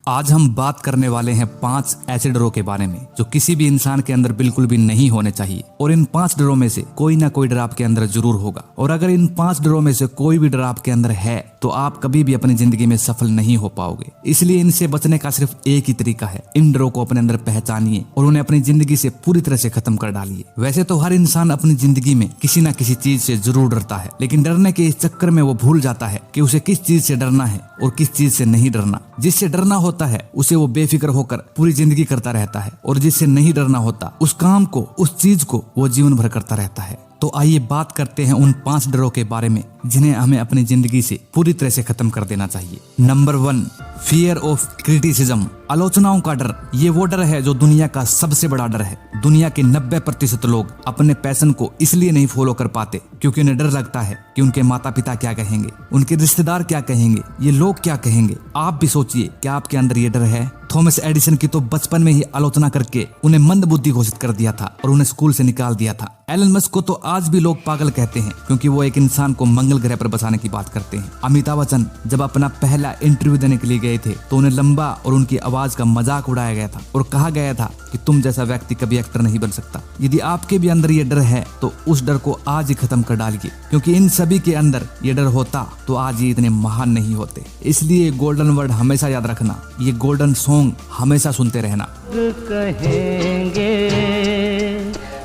आज हम बात करने वाले हैं 5 ऐसे डरों के बारे में जो किसी भी इंसान के अंदर बिल्कुल भी नहीं होने चाहिए। और इन 5 डरों में से कोई ना कोई डर आपके अंदर जरूर होगा। और अगर इन 5 डरों में से कोई भी डर आपके अंदर है तो आप कभी भी अपनी जिंदगी में सफल नहीं हो पाओगे। इसलिए इनसे बचने का सिर्फ एक ही तरीका है, इन डरों को अपने अंदर पहचानिए और उन्हें अपनी जिंदगी से पूरी तरह से खत्म कर डालिए। वैसे तो हर इंसान अपनी जिंदगी में किसी न किसी चीज से जरूर डरता है, लेकिन डरने के इस चक्कर में वो भूल जाता है कि उसे किस चीज से डरना है और किस चीज से नहीं डरना। जिससे डरना होता है उसे वो बेफिक्र होकर पूरी जिंदगी करता रहता है, और जिससे नहीं डरना होता उस काम को, उस चीज को वो जीवन भर करता रहता है। तो आइए बात करते हैं उन 5 डरों के बारे में जिन्हें हमें अपनी जिंदगी से पूरी तरह से खत्म कर देना चाहिए। नंबर 1, फियर ऑफ क्रिटिसिज्म, आलोचनाओं का डर। ये वो डर है जो दुनिया का सबसे बड़ा डर है। दुनिया के 90% लोग अपने पैशन को इसलिए नहीं फॉलो कर पाते क्योंकि उन्हें डर लगता है कि उनके माता पिता क्या कहेंगे, उनके रिश्तेदार क्या कहेंगे, ये लोग क्या कहेंगे। आप भी सोचिए, क्या आपके अंदर ये डर है? थॉमस एडिसन की तो बचपन में ही आलोचना करके उन्हें मंदबुद्धि घोषित कर दिया था और उन्हें स्कूल से निकाल दिया था। एलन मस्क को तो आज भी लोग पागल कहते हैं क्योंकि वो एक इंसान को मंगल ग्रह पर बसाने की बात करते हैं। अमिताभ बच्चन जब अपना पहला इंटरव्यू देने के लिए गए थे तो उन्हें लंबा और उनकी आवाज का मजाक उड़ाया गया था और कहा गया था कि तुम जैसा व्यक्ति कभी एक्टर नहीं बन सकता। यदि आपके भी अंदर ये डर है तो उस डर को आज ही खत्म कर डालिए, क्योंकि इन सभी के अंदर ये डर होता तो आज ये इतने महान नहीं होते। इसलिए गोल्डन वर्ड हमेशा याद रखना, ये गोल्डन सॉन्ग हमेशा सुनते रहना। कहेंगे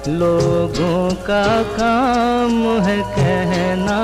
लोगों का काम है कहना।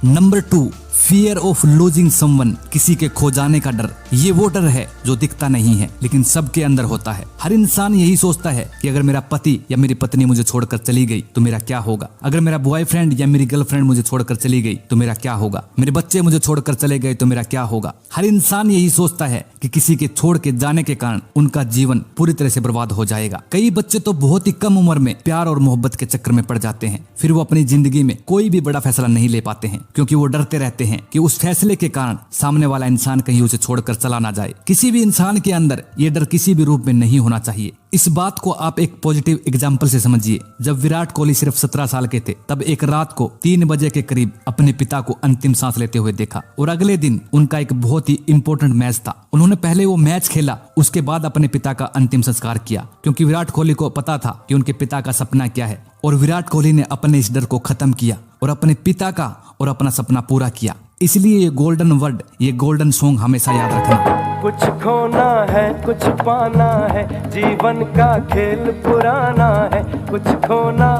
Number 2, fear of losing someone, किसी के खो जाने का डर। ये वो डर है जो दिखता नहीं है लेकिन सबके अंदर होता है। हर इंसान यही सोचता है कि अगर मेरा पति या मेरी पत्नी मुझे छोड़कर चली गई तो मेरा क्या होगा, अगर मेरा बॉयफ्रेंड या मेरी गर्लफ्रेंड मुझे छोड़कर चली गई तो मेरा क्या होगा, मेरे बच्चे मुझे छोड़कर चले गए तो मेरा क्या होगा। हर इंसान यही सोचता है कि किसी के छोड़ के जाने के कारण उनका जीवन पूरी तरह से बर्बाद हो जाएगा। कई बच्चे तो बहुत ही कम उम्र में प्यार और मोहब्बत के चक्कर में पड़ जाते हैं, फिर वो अपनी जिंदगी में कोई भी बड़ा फैसला नहीं ले पाते हैं क्योंकि वो डरते रहते हैं कि उस फैसले के कारण सामने वाला इंसान कहीं उसे छोड़कर चला ना जाए। किसी भी इंसान के अंदर ये डर किसी भी रूप में नहीं होना चाहिए। इस बात को आप एक पॉजिटिव एग्जाम्पल से समझिए। जब विराट कोहली सिर्फ 17 साल के थे तब एक रात को 3 बजे के करीब अपने पिता को अंतिम सांस लेते हुए देखा, और अगले दिन उनका एक बहुत ही इंपॉर्टेंट मैच था। उन्होंने पहले वो मैच खेला, उसके बाद अपने पिता का अंतिम संस्कार किया, क्योंकि विराट कोहली को पता था कि उनके पिता का सपना क्या है। और विराट कोहली ने अपने इस डर को खत्म किया और अपने पिता का और अपना सपना पूरा किया। इसलिए ये गोल्डन वर्ड, ये गोल्डन सॉन्ग हमेशा याद रखना। कुछ खोना है कुछ पाना है, जीवन का खेल पुराना है। कुछ खोना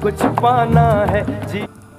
कुछ पाना है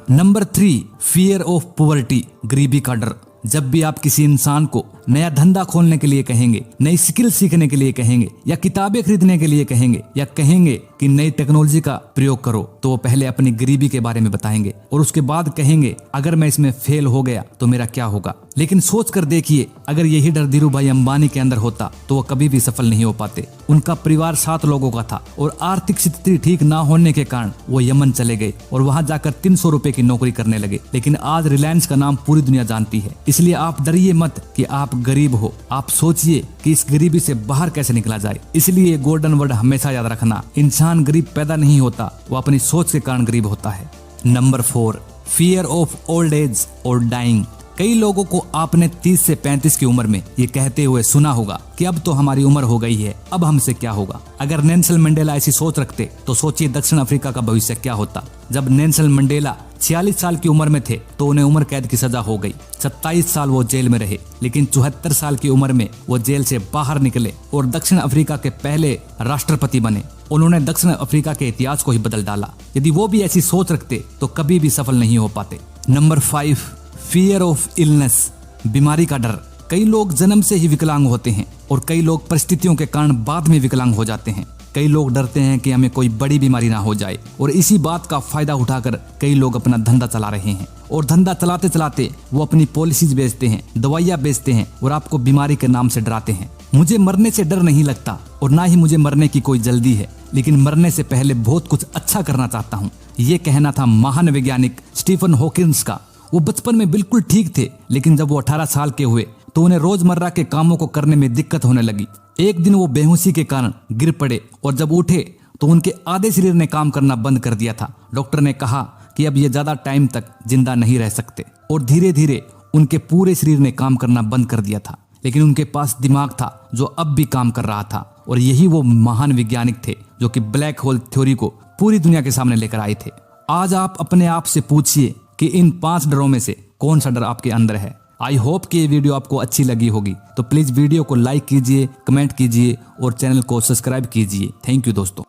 नंबर 3, फियर ऑफ पॉवर्टी, गरीबी का डर। जब भी आप किसी इंसान को नया धंधा खोलने के लिए कहेंगे, नई स्किल सीखने के लिए कहेंगे, या किताबें खरीदने के लिए कहेंगे, या कहेंगे कि नई टेक्नोलॉजी का प्रयोग करो, तो वो पहले अपनी गरीबी के बारे में बताएंगे और उसके बाद कहेंगे अगर मैं इसमें फेल हो गया तो मेरा क्या होगा। लेकिन सोच कर देखिए, अगर यही डर धीरू भाई अंबानी के अंदर होता तो वो कभी भी सफल नहीं हो पाते। उनका परिवार 7 लोगों का था और आर्थिक स्थिति ठीक ना होने के कारण वो यमन चले गए और वहां जाकर 300 रुपए की नौकरी करने लगे। लेकिन आज रिलायंस का नाम पूरी दुनिया जानती है। इसलिए आप डरिए मत कि आप गरीब हो, आप सोचिए कि इस गरीबी से बाहर कैसे निकला जाए। इसलिए गोल्डन वर्ड हमेशा याद रखना, इंसान गरीब पैदा नहीं होता, वो अपनी सोच के कारण गरीब होता है। Number 4, fear of old age और डाइंग। कई लोगों को आपने 30 से 35 की उम्र में ये कहते हुए सुना होगा कि अब तो हमारी उम्र हो गई है, अब हमसे क्या होगा। अगर नेल्सन मंडेला ऐसी सोच रखते तो सोचिए दक्षिण अफ्रीका का भविष्य क्या होता। जब नेल्सन मंडेला 46 साल की उम्र में थे तो उन्हें उम्र कैद की सजा हो गई। 27 साल वो जेल में रहे, लेकिन 74 साल की उम्र में वो जेल से बाहर निकले और दक्षिण अफ्रीका के पहले राष्ट्रपति बने। उन्होंने दक्षिण अफ्रीका के इतिहास को ही बदल डाला। यदि वो भी ऐसी सोच रखते तो कभी भी सफल नहीं हो पाते। नंबर 5, फियर ऑफ इलनेस, बीमारी का डर। कई लोग जन्म से ही विकलांग होते हैं और कई लोग परिस्थितियों के कारण बाद में विकलांग हो जाते हैं। कई लोग डरते हैं कि हमें कोई बड़ी बीमारी ना हो जाए, और इसी बात का फायदा उठाकर कई लोग अपना धंधा चला रहे हैं। और धंधा चलाते चलाते वो अपनी पॉलिसीज बेचते हैं, दवाइयाँ बेचते हैं और आपको बीमारी के नाम से डराते हैं। मुझे मरने से डर नहीं लगता और ना ही मुझे मरने की कोई जल्दी है, लेकिन मरने से पहले बहुत कुछ अच्छा करना चाहता हूँ। ये कहना था महान वैज्ञानिक स्टीफन हॉकिंस का। वो बचपन में बिल्कुल ठीक थे, लेकिन जब वो 18 साल के हुए तो उन्हें रोजमर्रा के कामों को करने में दिक्कत होने लगी। एक दिन वो बेहोशी के कारण गिर पड़े और जब उठे तो उनके आधे शरीर ने काम करना बंद कर दिया था। डॉक्टर ने कहा कि अब ये ज्यादा टाइम तक जिंदा नहीं रह सकते, और धीरे धीरे उनके पूरे शरीर ने काम करना बंद कर दिया था। लेकिन उनके पास दिमाग था जो अब भी काम कर रहा था, और यही वो महान वैज्ञानिक थे जो कि ब्लैक होल थ्योरी को पूरी दुनिया के सामने लेकर आए थे। आज आप अपने आप से पूछिए कि इन 5 डरों में से कौन सा डर आपके अंदर है। आई होप कि ये वीडियो आपको अच्छी लगी होगी, तो प्लीज वीडियो को लाइक कीजिए, कमेंट कीजिए और चैनल को सब्सक्राइब कीजिए। थैंक यू दोस्तों।